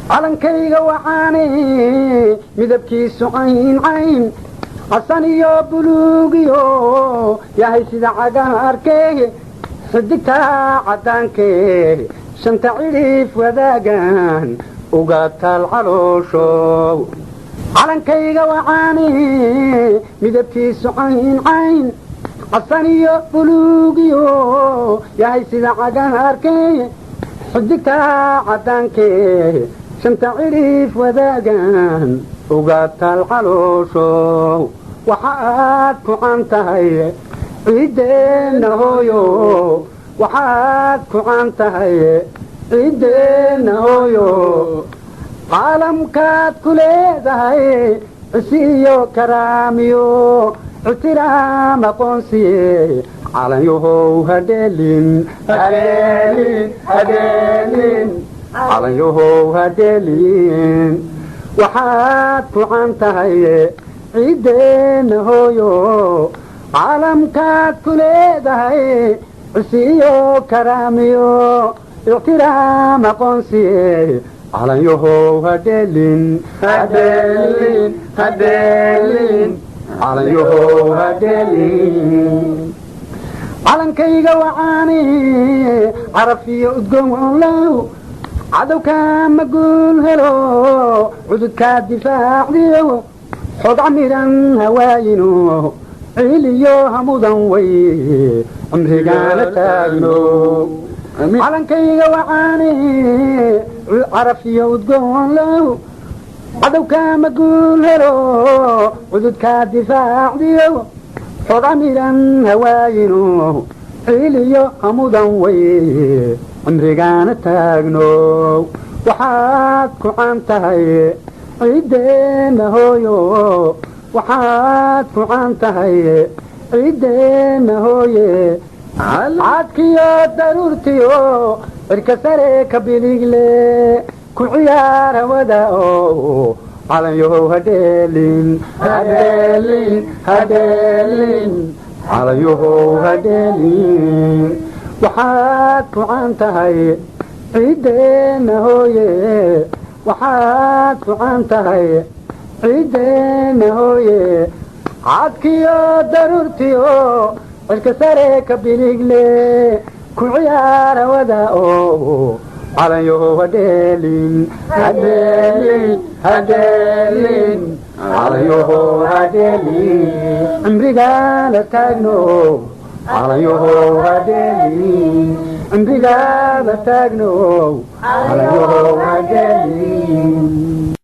calankayga waxaanay midabkiisu cayn casan iyo buluugiyo yahay sida cagaarkee xidigtaa cadaankee shanta cidhiif wadaagan uga taal calooshow calankayga waxaanay midabkiisu cayn casan iyo buluugiyo yahay sida cagaarkee xidigtaa cadaankee shanta cidhiif wadaagan uga taal calooshow waxaad ku caan tahay ciideenna hooyo waxaad ku caan tahay ciideenna hooyo caalamkaad ku leedahay cisiyo karaamiyo ictiraam aqoonsiye calanyahow hadheelin calanyahow hadheelin waxaad ku caan tahay ciideenna hooyo caalamkaad ku leedahay cisiyo karaamiyo ictiraam aqoonsiye calanyahow hadheelin calanyahow hadheelin calankayga waxaanay caraf iyo udgoon low cadowka ma guul helo cududkaa difaacdiyo xog camiran hawaayino ciiliyo hamudan way cumrigaana taagno calankayga waxaanay caraf iyo udgoon low cadowka ma guul helo cududkaa difaacdiyo xog camiran hawaayino ciiliyo hamudan way cumrigaana taagno waxaad ku caan tahay ciideenna hooyo waxaad ku caan tahay ciideenna hooye caadkiyo daruurtiyo cirka sare ka biligle ku ciyaar hawada oo calanyahow hadheelin calanyahow hadheelin waxaad ku caan tahay ciideenna hooye waxaad ku caan tahay ciideenna hooye caadkiyo daruurtiyo cirka sare ka biligle ku ciyaar hawada oo calanyahow hadheelin calanyahow hadheelin cimrigaana taagno calanyahow hadheelin cimrigaana taagno calanyahow hadheelin